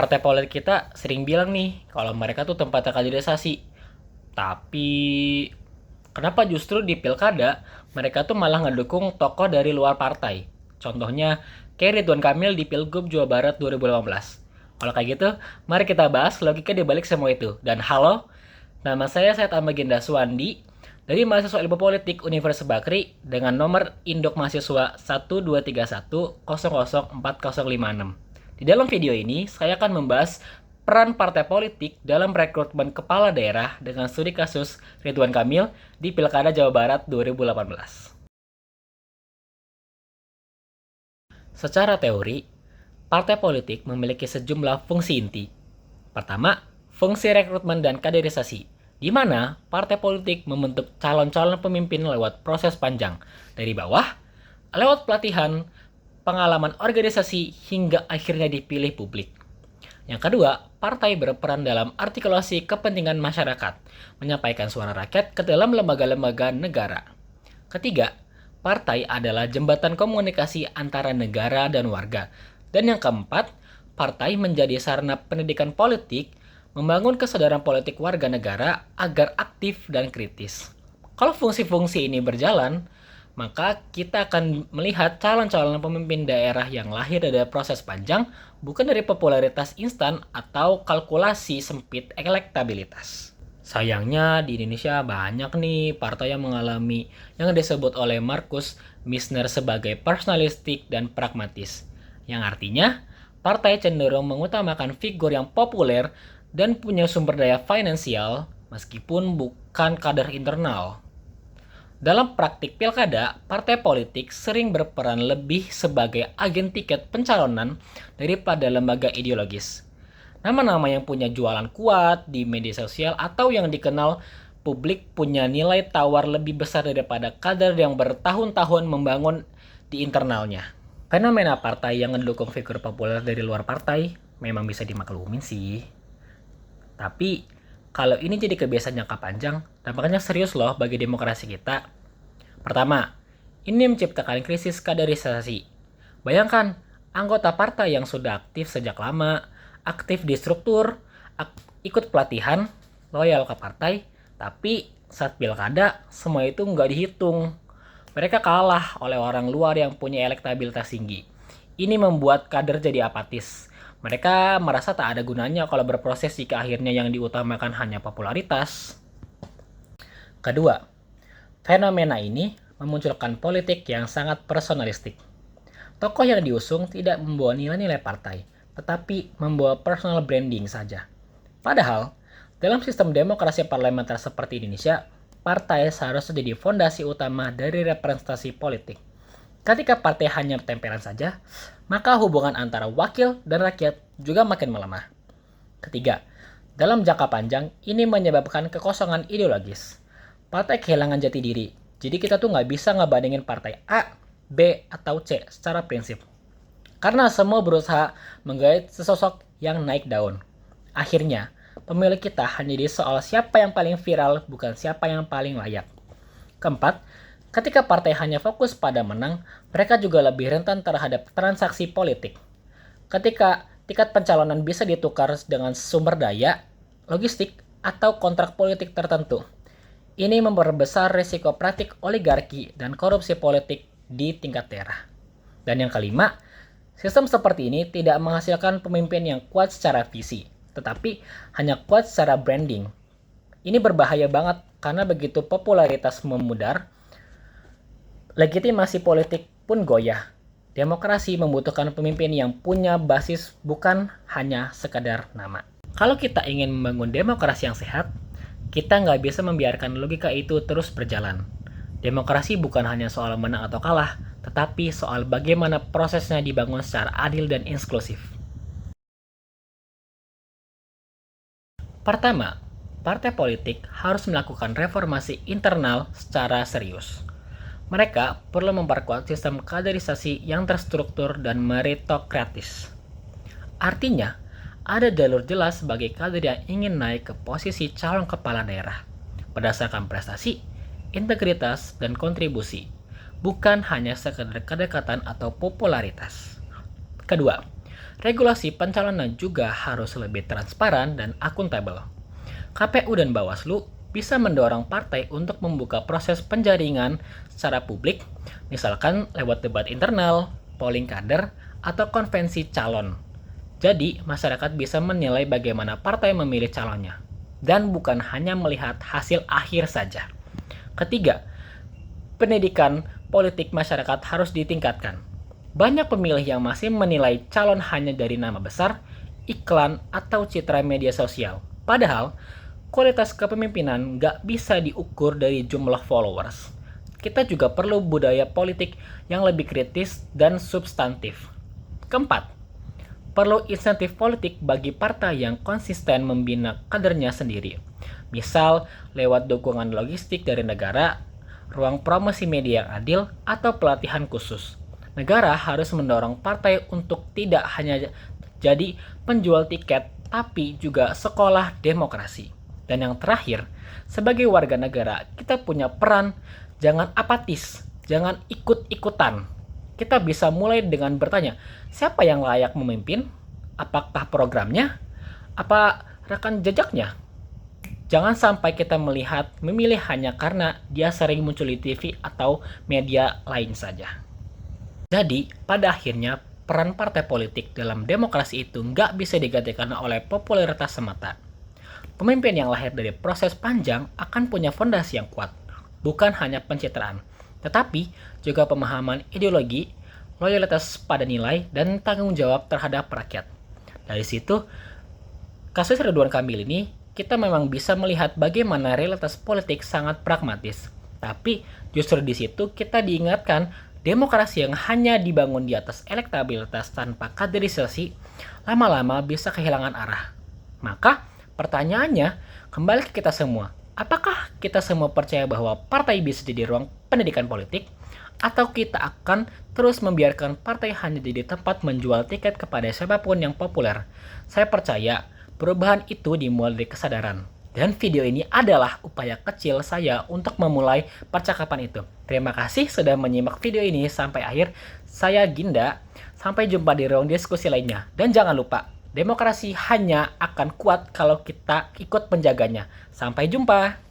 Partai politik kita sering bilang nih kalau mereka tuh tempatnya kaderisasi. Tapi kenapa justru di pilkada mereka tuh malah ngedukung tokoh dari luar partai? Contohnya kayak Ridwan Kamil di Pilgub Jawa Barat 2018. Kalau kayak gitu, mari kita bahas logika di balik semua itu. Dan halo, nama saya Amaginda Suwandi dari mahasiswa ilmu politik Universitas Bakri dengan nomor induk mahasiswa 12310040056. Di dalam video ini, saya akan membahas peran partai politik dalam rekrutmen kepala daerah dengan studi kasus Ridwan Kamil di Pilkada Jawa Barat 2018. Secara teori, partai politik memiliki sejumlah fungsi inti. Pertama, fungsi rekrutmen dan kaderisasi, di mana partai politik membentuk calon-calon pemimpin lewat proses panjang, dari bawah, lewat pelatihan, pengalaman organisasi, hingga akhirnya dipilih publik. Yang kedua, partai berperan dalam artikulasi kepentingan masyarakat, menyampaikan suara rakyat ke dalam lembaga-lembaga negara. Ketiga, partai adalah jembatan komunikasi antara negara dan warga. Dan yang keempat, partai menjadi sarana pendidikan politik, membangun kesadaran politik warga negara agar aktif dan kritis. Kalau fungsi-fungsi ini berjalan, maka kita akan melihat calon-calon pemimpin daerah yang lahir dari proses panjang, bukan dari popularitas instan atau kalkulasi sempit elektabilitas. Sayangnya di Indonesia banyak nih partai yang mengalami yang disebut oleh Markus Misner sebagai personalistik dan pragmatis. Yang artinya, partai cenderung mengutamakan figur yang populer dan punya sumber daya finansial meskipun bukan kader internal. Dalam praktik pilkada, partai politik sering berperan lebih sebagai agen tiket pencalonan daripada lembaga ideologis. Nama-nama yang punya jualan kuat di media sosial atau yang dikenal publik punya nilai tawar lebih besar daripada kader yang bertahun-tahun membangun di internalnya. Fenomena partai yang mendukung figur populer dari luar partai memang bisa dimaklumin sih. Tapi kalau ini jadi kebiasaan jangka panjang, dampaknya serius loh bagi demokrasi kita. Pertama, ini menciptakan krisis kaderisasi. Bayangkan, anggota partai yang sudah aktif sejak lama, aktif di struktur, ikut pelatihan, loyal ke partai, tapi saat pilkada, semua itu nggak dihitung. Mereka kalah oleh orang luar yang punya elektabilitas tinggi. Ini membuat kader jadi apatis. Mereka merasa tak ada gunanya kalau berproses jika akhirnya yang diutamakan hanya popularitas. Kedua, fenomena ini memunculkan politik yang sangat personalistik. Tokoh yang diusung tidak membawa nilai-nilai partai, tetapi membawa personal branding saja. Padahal, dalam sistem demokrasi parlementer seperti Indonesia, partai seharusnya jadi fondasi utama dari representasi politik. Ketika partai hanya tempelan saja, maka hubungan antara wakil dan rakyat juga makin melemah. Ketiga, dalam jangka panjang, ini menyebabkan kekosongan ideologis. Partai kehilangan jati diri, jadi kita tuh nggak bisa ngebandingin partai A, B, atau C secara prinsip. Karena semua berusaha menggait sesosok yang naik daun. Akhirnya, pemilih kita hanya jadi soal siapa yang paling viral, bukan siapa yang paling layak. Keempat, ketika partai hanya fokus pada menang, mereka juga lebih rentan terhadap transaksi politik. Ketika tiket pencalonan bisa ditukar dengan sumber daya, logistik, atau kontrak politik tertentu. Ini memperbesar risiko praktik oligarki dan korupsi politik di tingkat daerah. Dan yang kelima, sistem seperti ini tidak menghasilkan pemimpin yang kuat secara visi, tetapi hanya kuat secara branding. Ini berbahaya banget karena begitu popularitas memudar, legitimasi politik pun goyah. Demokrasi membutuhkan pemimpin yang punya basis bukan hanya sekadar nama. Kalau kita ingin membangun demokrasi yang sehat, kita nggak bisa membiarkan logika itu terus berjalan. Demokrasi bukan hanya soal menang atau kalah, tetapi soal bagaimana prosesnya dibangun secara adil dan inklusif. Pertama, partai politik harus melakukan reformasi internal secara serius. Mereka perlu memperkuat sistem kaderisasi yang terstruktur dan meritokratis. Artinya, ada jalur jelas bagi kader yang ingin naik ke posisi calon kepala daerah, berdasarkan prestasi, integritas, dan kontribusi, bukan hanya sekedar kedekatan atau popularitas. Kedua, Regulasi pencalonan juga harus lebih transparan dan akuntabel. KPU dan Bawaslu bisa mendorong partai untuk membuka proses penjaringan secara publik, misalkan lewat debat internal, polling kader, atau konvensi calon. Jadi, masyarakat bisa menilai bagaimana partai memilih calonnya, dan bukan hanya melihat hasil akhir saja. Ketiga, pendidikan politik masyarakat harus ditingkatkan. Banyak pemilih yang masih menilai calon hanya dari nama besar, iklan, atau citra media sosial. Padahal, kualitas kepemimpinan nggak bisa diukur dari jumlah followers. Kita juga perlu budaya politik yang lebih kritis dan substantif. Keempat, perlu insentif politik bagi partai yang konsisten membina kadernya sendiri. Misal, lewat dukungan logistik dari negara, ruang promosi media yang adil, atau pelatihan khusus. Negara harus mendorong partai untuk tidak hanya jadi penjual tiket, tapi juga sekolah demokrasi. Dan yang terakhir, sebagai warga negara, kita punya peran, jangan apatis, jangan ikut-ikutan. Kita bisa mulai dengan bertanya, siapa yang layak memimpin? Apakah programnya? Apa rekam jejaknya? Jangan sampai kita memilih hanya karena dia sering muncul di TV atau media lain saja. Jadi, pada akhirnya, peran partai politik dalam demokrasi itu nggak bisa digantikan oleh popularitas semata. Pemimpin yang lahir dari proses panjang akan punya fondasi yang kuat, bukan hanya pencitraan, tetapi juga pemahaman ideologi, loyalitas pada nilai, dan tanggung jawab terhadap rakyat. Dari situ, kasus Ridwan Kamil ini, kita memang bisa melihat bagaimana realitas politik sangat pragmatis. Tapi justru di situ kita diingatkan demokrasi yang hanya dibangun di atas elektabilitas tanpa kaderisasi lama-lama bisa kehilangan arah. Maka pertanyaannya kembali ke kita semua. Apakah kita semua percaya bahwa partai bisa jadi ruang pendidikan politik? Atau kita akan terus membiarkan partai hanya jadi tempat menjual tiket kepada siapapun yang populer? Saya percaya perubahan itu dimulai dari kesadaran. Dan video ini adalah upaya kecil saya untuk memulai percakapan itu. Terima kasih sudah menyimak video ini sampai akhir. Saya Ginda, sampai jumpa di ruang diskusi lainnya. Dan jangan lupa, demokrasi hanya akan kuat kalau kita ikut menjaganya. Sampai jumpa!